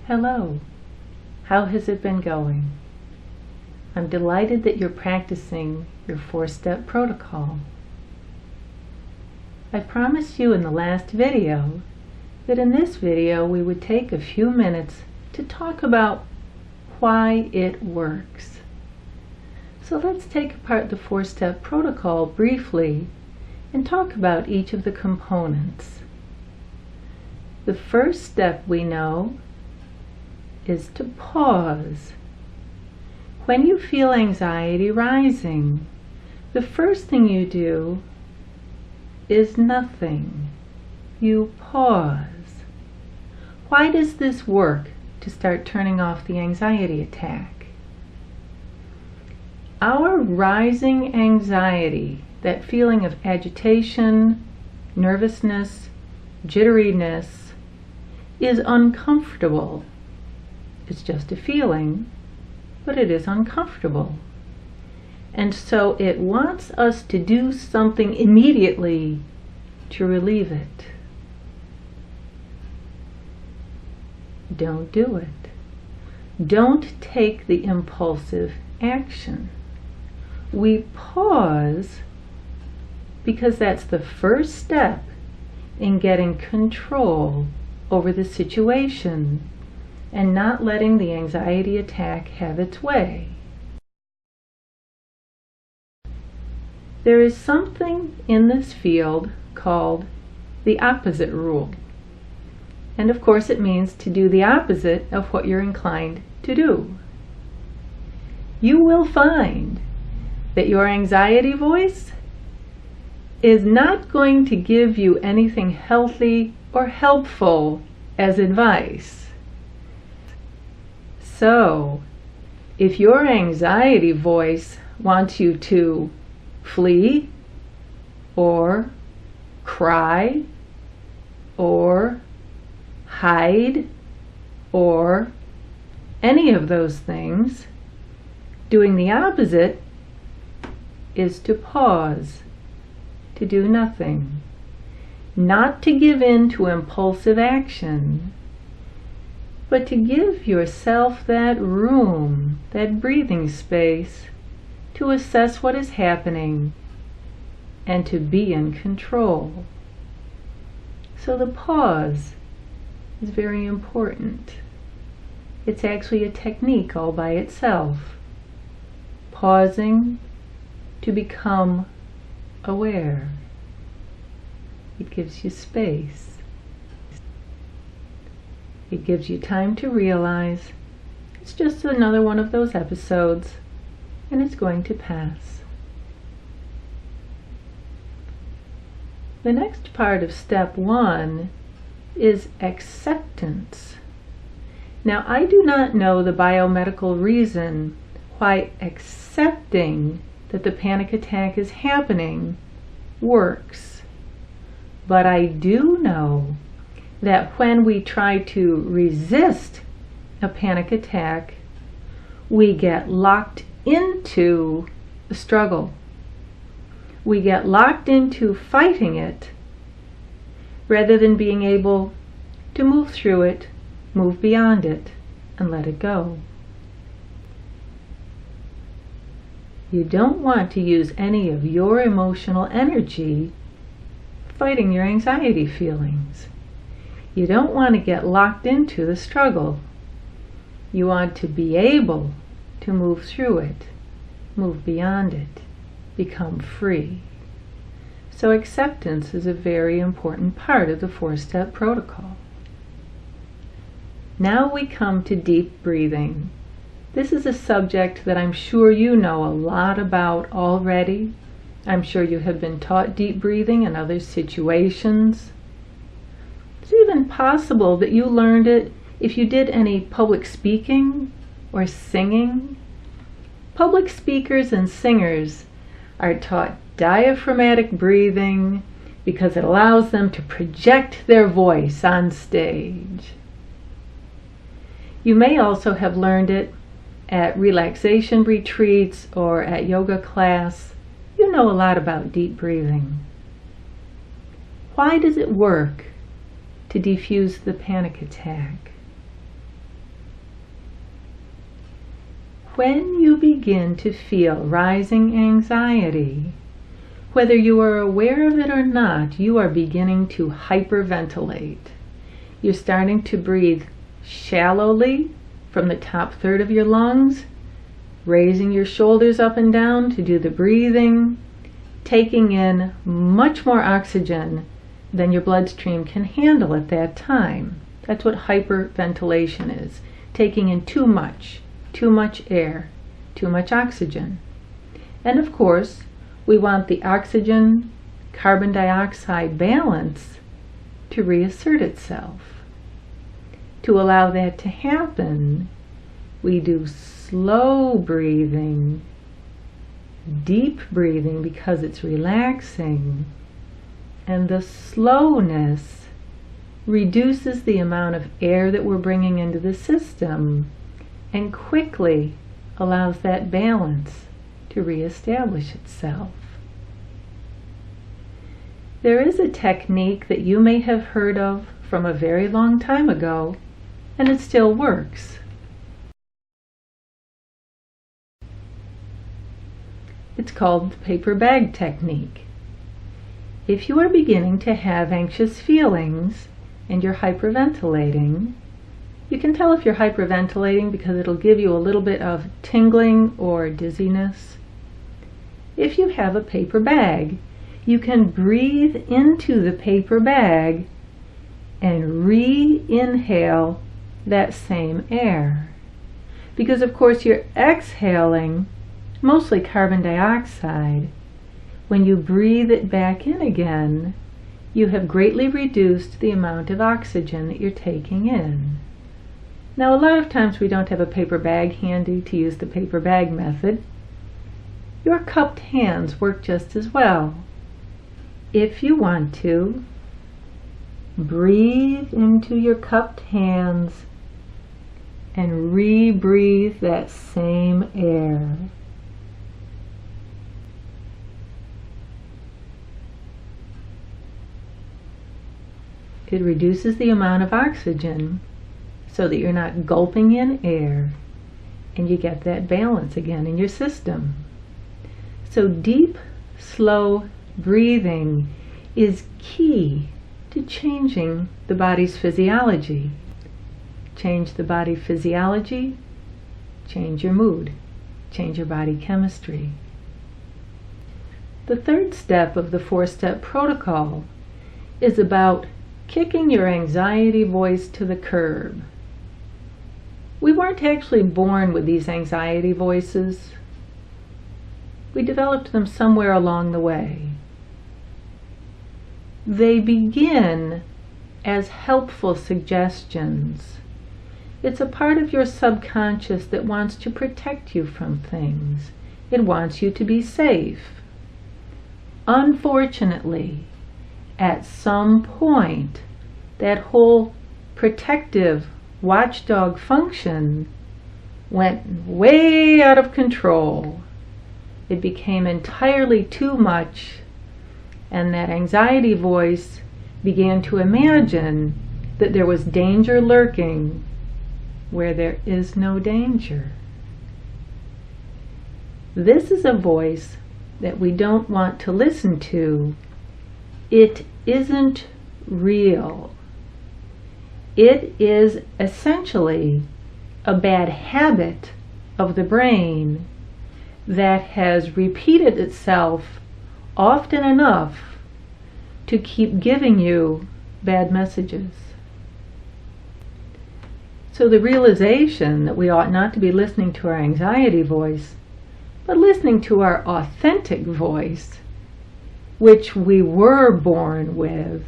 Hello, how has it been going? I'm delighted that you're practicing your 4-step protocol. I promised you in the last video that in this video we would take a few minutes to talk about why it works. So let's take apart the 4-step protocol briefly and talk about each of the components. The first step we know is to pause. When you feel anxiety rising, the first thing you do is nothing. You pause. Why does this work to start turning off the anxiety attack? Our rising anxiety, that feeling of agitation, nervousness, jitteriness, is uncomfortable. It's just a feeling, but it is uncomfortable. And so it wants us to do something immediately to relieve it. Don't do it. Don't take the impulsive action. We pause because that's the first step in getting control over the situation and not letting the anxiety attack have its way. There is something in this field called the opposite rule. And of course it means to do the opposite of what you're inclined to do. You will find that your anxiety voice is not going to give you anything healthy or helpful as advice. So, if your anxiety voice wants you to flee, or cry, or hide, or any of those things, doing the opposite is to pause, to do nothing, not to give in to impulsive action, but to give yourself that room, that breathing space, to assess what is happening and to be in control. So the pause is very important. It's actually a technique all by itself. Pausing to become aware. It gives you space. It gives you time to realize it's just another one of those episodes and it's going to pass. The next part of step 1 is acceptance. Now, I do not know the biomedical reason why accepting that the panic attack is happening works, but I do know that when we try to resist a panic attack, we get locked into the struggle. We get locked into fighting it rather than being able to move through it, move beyond it, and let it go. You don't want to use any of your emotional energy fighting your anxiety feelings. You don't want to get locked into the struggle. You want to be able to move through it, move beyond it, become free. So acceptance is a very important part of the 4-step protocol. Now we come to deep breathing. This is a subject that I'm sure you know a lot about already. I'm sure you have been taught deep breathing in other situations. It's even possible that you learned it if you did any public speaking or singing. Public speakers and singers are taught diaphragmatic breathing because it allows them to project their voice on stage. You may also have learned it at relaxation retreats or at yoga class. You know a lot about deep breathing. Why does it work to defuse the panic attack? When you begin to feel rising anxiety, whether you are aware of it or not, you are beginning to hyperventilate. You're starting to breathe shallowly from the top third of your lungs, raising your shoulders up and down to do the breathing, taking in much more oxygen than your bloodstream can handle at that time. That's what hyperventilation is, taking in too much air, too much oxygen. And of course, we want the oxygen carbon dioxide balance to reassert itself. To allow that to happen, we do slow breathing, deep breathing because it's relaxing, and the slowness reduces the amount of air that we're bringing into the system and quickly allows that balance to reestablish itself. There is a technique that you may have heard of from a very long time ago, and it still works. It's called the paper bag technique. If you are beginning to have anxious feelings and you're hyperventilating, you can tell if you're hyperventilating because it'll give you a little bit of tingling or dizziness. If you have a paper bag, you can breathe into the paper bag and re-inhale that same air. Because of course you're exhaling mostly carbon dioxide. When you breathe it back in again, you have greatly reduced the amount of oxygen that you're taking in. Now, a lot of times we don't have a paper bag handy to use the paper bag method. Your cupped hands work just as well. If you want to, breathe into your cupped hands and re-breathe that same air. It reduces the amount of oxygen so that you're not gulping in air, and you get that balance again in your system. So deep, slow breathing is key to changing the body's physiology. Change the body physiology, change your mood, change your body chemistry. The third step of the 4-step protocol is about kicking your anxiety voice to the curb. We weren't actually born with these anxiety voices. We developed them somewhere along the way. They begin as helpful suggestions. It's a part of your subconscious that wants to protect you from things. It wants you to be safe. Unfortunately, at some point, that whole protective watchdog function went way out of control. It became entirely too much, and that anxiety voice began to imagine that there was danger lurking where there is no danger. This is a voice that we don't want to listen to. It isn't real. It is essentially a bad habit of the brain that has repeated itself often enough to keep giving you bad messages. So the realization that we ought not to be listening to our anxiety voice, but listening to our authentic voice, which we were born with,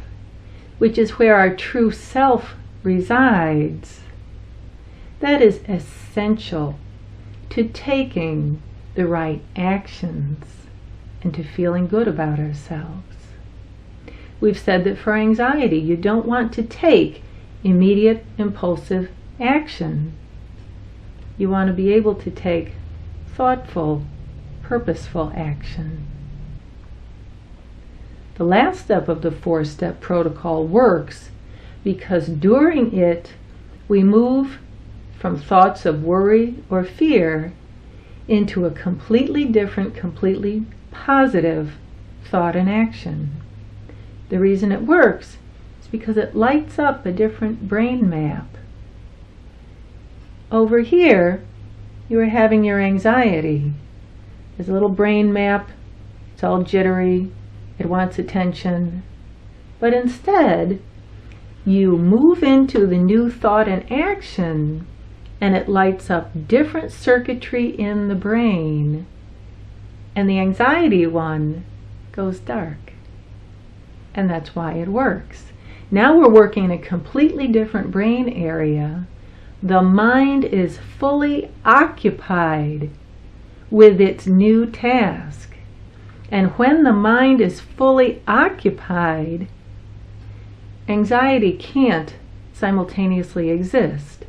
which is where our true self resides, that is essential to taking the right actions and to feeling good about ourselves. We've said that for anxiety, you don't want to take immediate impulsive action. You want to be able to take thoughtful, purposeful action. The last step of the 4-step protocol works because during it we move from thoughts of worry or fear into a completely different, completely positive thought and action. The reason it works is because it lights up a different brain map. Over here, you are having your anxiety. There's a little brain map. It's all jittery. It wants attention. But instead, you move into the new thought and action, and it lights up different circuitry in the brain. And the anxiety one goes dark. And that's why it works. Now we're working in a completely different brain area. The mind is fully occupied with its new task. And when the mind is fully occupied, anxiety can't simultaneously exist.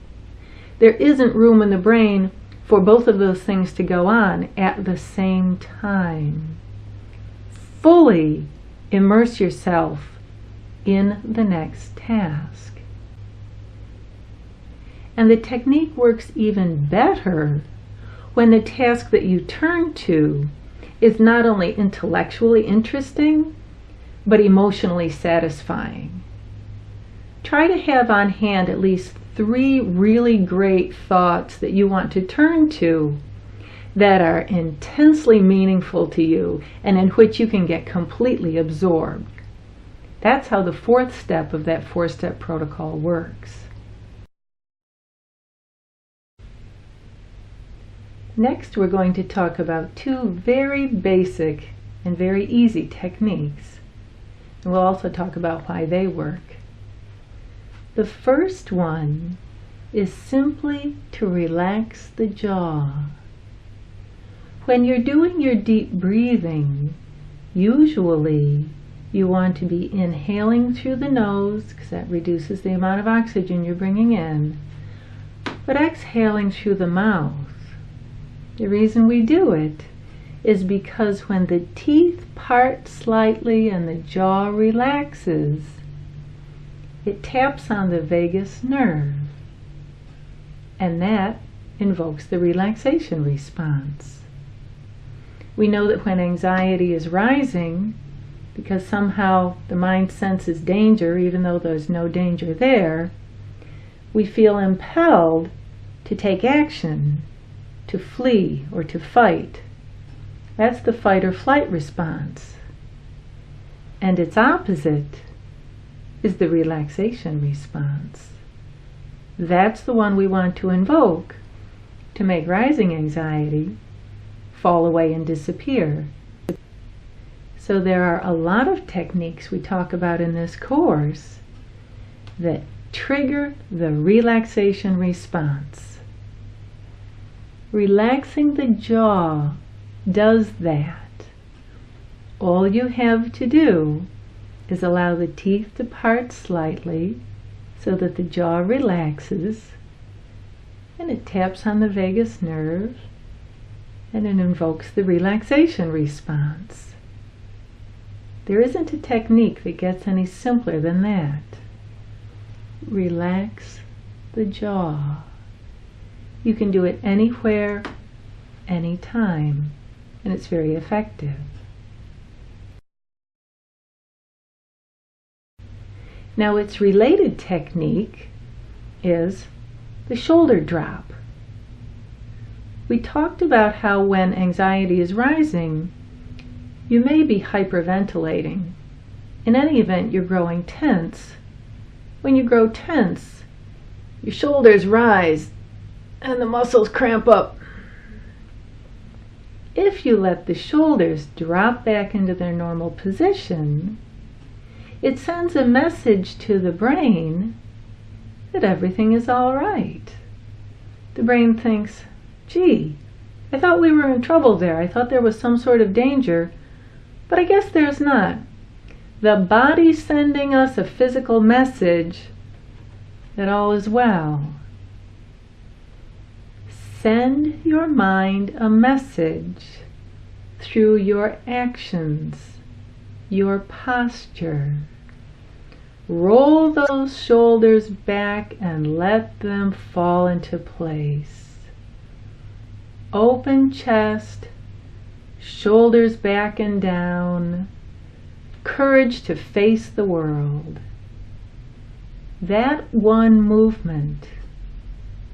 There isn't room in the brain for both of those things to go on at the same time. Fully immerse yourself in the next task. And the technique works even better when the task that you turn to is not only intellectually interesting, but emotionally satisfying. Try to have on hand at least 3 really great thoughts that you want to turn to that are intensely meaningful to you and in which you can get completely absorbed. That's how the 4th step of that 4-step protocol works. Next, we're going to talk about 2 very basic and very easy techniques. And we'll also talk about why they work. The first one is simply to relax the jaw. When you're doing your deep breathing, usually you want to be inhaling through the nose, because that reduces the amount of oxygen you're bringing in, but exhaling through the mouth. The reason we do it is because when the teeth part slightly and the jaw relaxes, it taps on the vagus nerve, and that invokes the relaxation response. We know that when anxiety is rising, because somehow the mind senses danger even though there's no danger there, we feel impelled to take action, to flee or to fight. That's the fight or flight response. And its opposite is the relaxation response. That's the one we want to invoke to make rising anxiety fall away and disappear. So there are a lot of techniques we talk about in this course that trigger the relaxation response. Relaxing the jaw does that. All you have to do is allow the teeth to part slightly so that the jaw relaxes, and it taps on the vagus nerve, and it invokes the relaxation response. There isn't a technique that gets any simpler than that. Relax the jaw. You can do it anywhere, anytime, and it's very effective. Now, its related technique is the shoulder drop. We talked about how when anxiety is rising, you may be hyperventilating. In any event, you're growing tense. When you grow tense, your shoulders rise and the muscles cramp up. If you let the shoulders drop back into their normal position, it sends a message to the brain that everything is all right. The brain thinks, gee, I thought we were in trouble there. I thought there was some sort of danger, but I guess there's not. The body's sending us a physical message that all is well. Send your mind a message through your actions, your posture. Roll those shoulders back and let them fall into place. open chest, shoulders back and down, courage to face the world. That one movement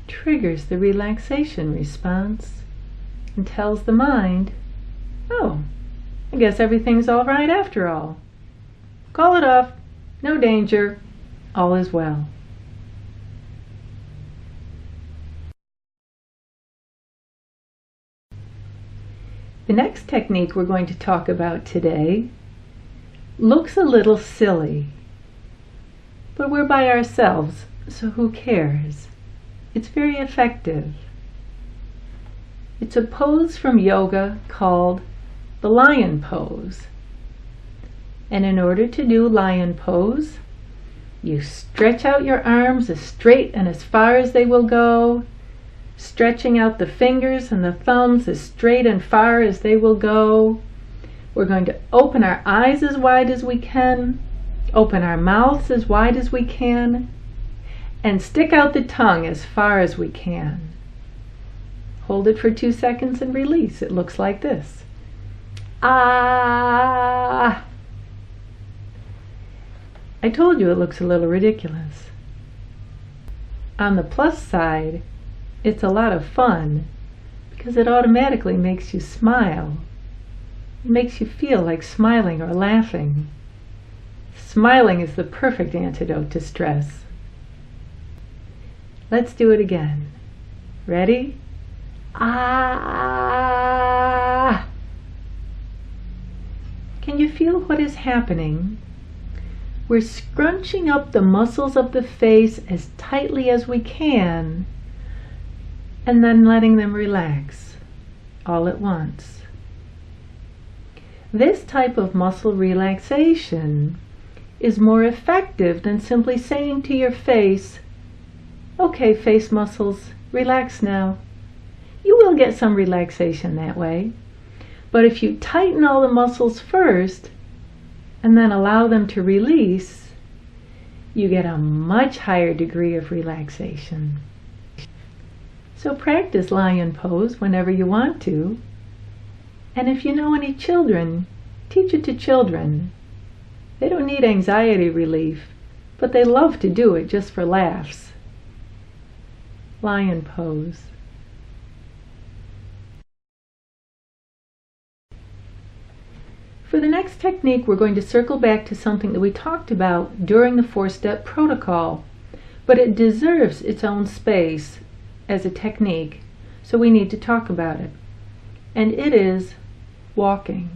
triggers the relaxation response and tells the mind, oh, I guess everything's all right after all. Call it off, no danger, all is well. The next technique we're going to talk about today looks a little silly, but we're by ourselves, so who cares? It's very effective. It's a pose from yoga called the lion pose. And in order to do lion pose, you stretch out your arms as straight and as far as they will go, stretching out the fingers and the thumbs as straight and far as they will go. We're going to open our eyes as wide as we can, open our mouths as wide as we can, and stick out the tongue as far as we can. Hold it for 2 seconds and release. It looks like this. Ah! I told you it looks a little ridiculous. On the plus side, it's a lot of fun because it automatically makes you smile. It makes you feel like smiling or laughing. Smiling is the perfect antidote to stress. Let's do it again. Ready? Ah! Can you feel what is happening? We're scrunching up the muscles of the face as tightly as we can, and then letting them relax all at once. This type of muscle relaxation is more effective than simply saying to your face, okay, face muscles, relax now. You will get some relaxation that way, but if you tighten all the muscles first and then allow them to release, you get a much higher degree of relaxation. So practice lion pose whenever you want to, and if you know any children, teach it to children. They don't need anxiety relief, but they love to do it just for laughs. Lion pose. For the next technique, we're going to circle back to something that we talked about during the 4-step protocol, but it deserves its own space as a technique, so we need to talk about it. And it is walking.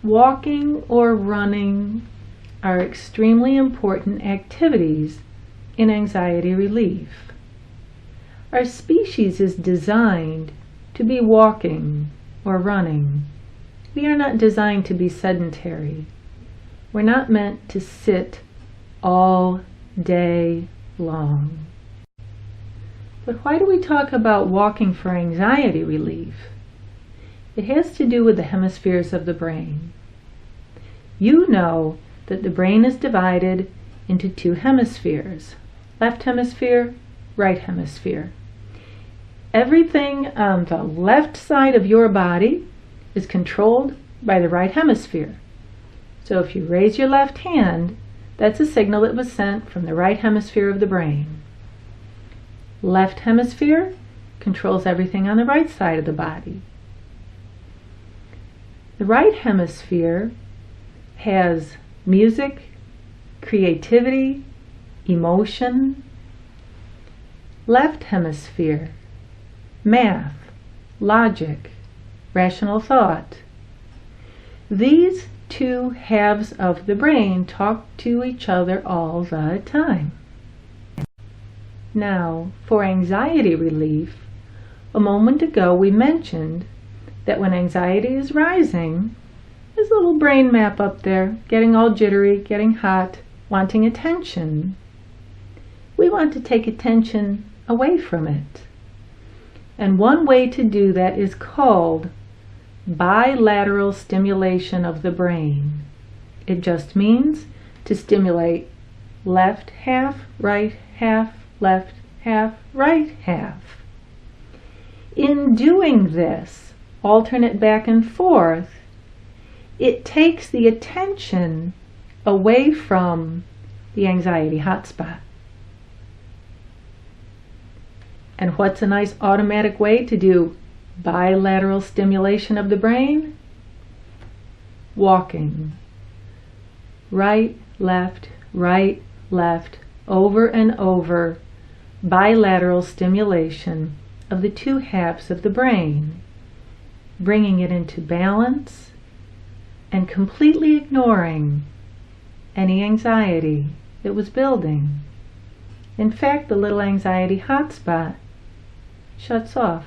Walking or running are extremely important activities in anxiety relief. Our species is designed to be walking or running. We are not designed to be sedentary. We're not meant to sit all day long. But why do we talk about walking for anxiety relief? It has to do with the hemispheres of the brain. You know that the brain is divided into 2 hemispheres, left hemisphere, right hemisphere. Everything on the left side of your body is controlled by the right hemisphere. So if you raise your left hand, that's a signal that was sent from the right hemisphere of the brain. Left hemisphere controls everything on the right side of the body. The right hemisphere has music, creativity, emotion. Left hemisphere, math, logic, rational thought. These 2 halves of the brain talk to each other all the time. Now, for anxiety relief, a moment ago we mentioned that when anxiety is rising, there's a little brain map up there, getting all jittery, getting hot, wanting attention. We want to take attention away from it. And one way to do that is called bilateral stimulation of the brain. It just means to stimulate left half, right half, left half, right half. in doing this, alternate back and forth, it takes the attention away from the anxiety hotspot. And what's a nice automatic way to do bilateral stimulation of the brain? Walking. Right, left, over and over, bilateral stimulation of the two halves of the brain, bringing it into balance and completely ignoring any anxiety that was building. In fact, the little anxiety hotspot shuts off,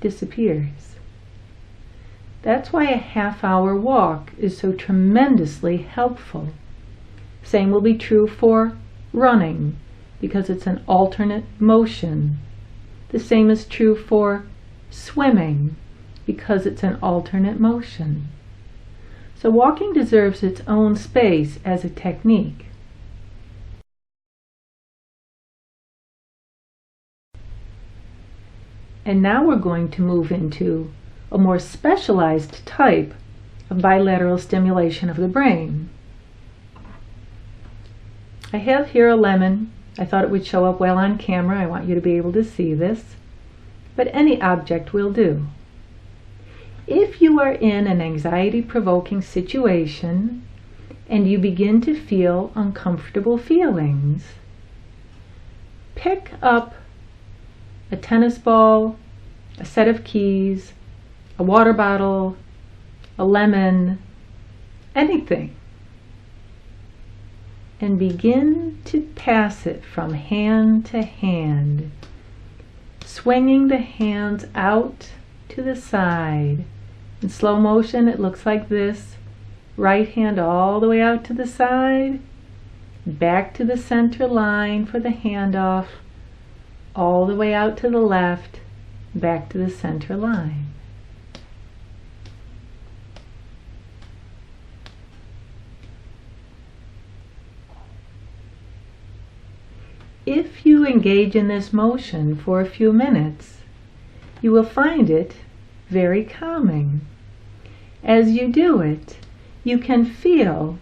disappears. That's why a half-hour walk is so tremendously helpful. Same will be true for running, because it's an alternate motion. The same is true for swimming, because it's an alternate motion. So walking deserves its own space as a technique. And now we're going to move into a more specialized type of bilateral stimulation of the brain. I have here a lemon. I thought it would show up well on camera. I want you to be able to see this. But any object will do. If you are in an anxiety-provoking situation and you begin to feel uncomfortable feelings, pick up a tennis ball, a set of keys, a water bottle, a lemon, anything, and begin to pass it from hand to hand, swinging the hands out to the side. In slow motion, it looks like this. Right hand all the way out to the side, back to the center line for the handoff, all the way out to the left, back to the center line. If you engage in this motion for a few minutes, you will find it very calming. As you do it, you can feel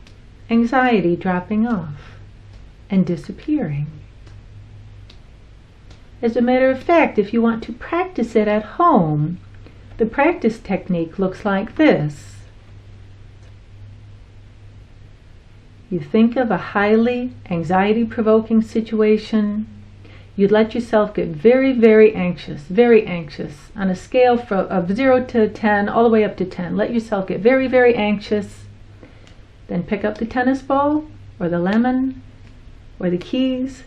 anxiety dropping off and disappearing. As a matter of fact, if you want to practice it at home, the practice technique looks like this. You think of a highly anxiety-provoking situation. You'd let yourself get very, very anxious, on a scale of 0 to 10, all the way up to 10. Let yourself get very, very anxious. Then pick up the tennis ball, or the lemon, or the keys,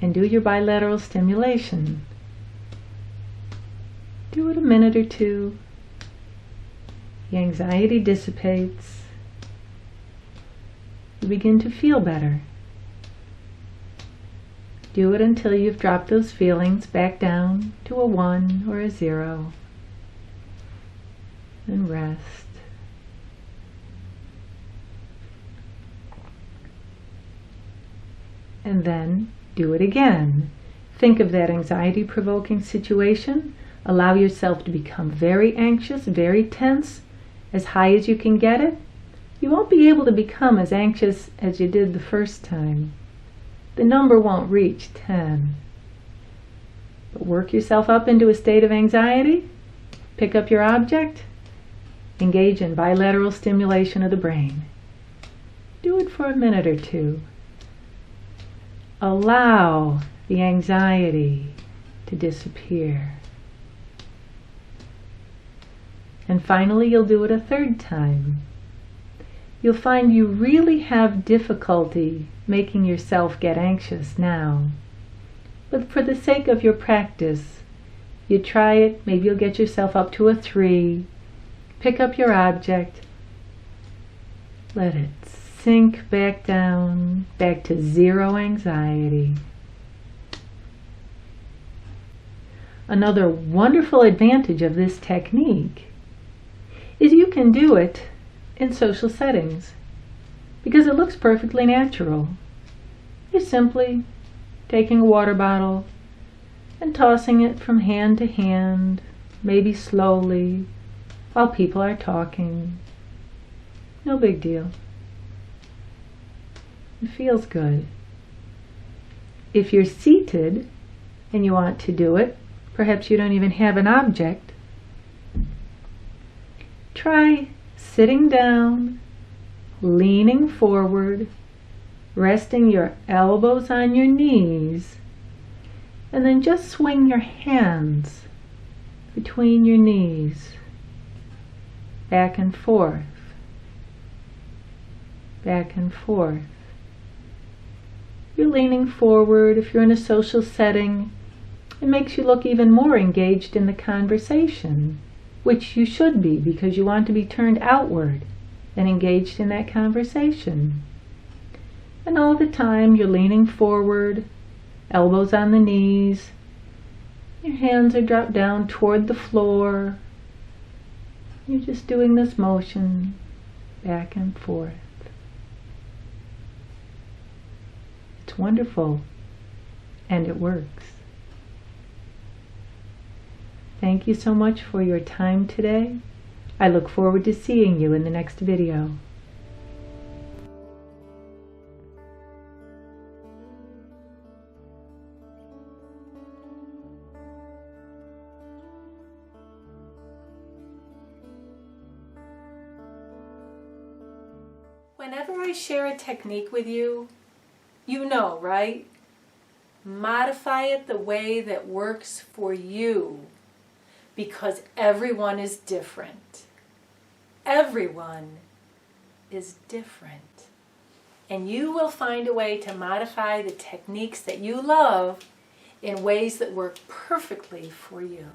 and do your bilateral stimulation. Do it a minute or two. The anxiety dissipates. You begin to feel better. Do it until you've dropped those feelings back down to a 1 or a 0. And rest. And then do it again. Think of that anxiety-provoking situation. Allow yourself to become very anxious, very tense, as high as you can get it. You won't be able to become as anxious as you did the first time. The number won't reach 10. But work yourself up into a state of anxiety, pick up your object, engage in bilateral stimulation of the brain. Do it for a minute or two. Allow the anxiety to disappear. And finally, you'll do it a third time. You'll find you really have difficulty making yourself get anxious now. But for the sake of your practice, you try it, maybe you'll get yourself up to a 3, pick up your object, let it sink back down, back to 0 anxiety. Another wonderful advantage of this technique is you can do it in social settings because it looks perfectly natural. You're simply taking a water bottle, and tossing it from hand to hand, maybe slowly, while people are talking. No big deal. It feels good. If you're seated and you want to do it, perhaps you don't even have an object, try sitting down, leaning forward, resting your elbows on your knees, and then just swing your hands between your knees, back and forth, back and forth. You're leaning forward. If you're in a social setting, it makes you look even more engaged in the conversation, which you should be because you want to be turned outward and engaged in that conversation. And all the time you're leaning forward, elbows on the knees, your hands are dropped down toward the floor. You're just doing this motion back and forth. It's wonderful, and it works. Thank you so much for your time today. I look forward to seeing you in the next video. Whenever I share a technique with you, you know, right? Modify it the way that works for you, because everyone is different. Everyone is different. And you will find a way to modify the techniques that you love in ways that work perfectly for you.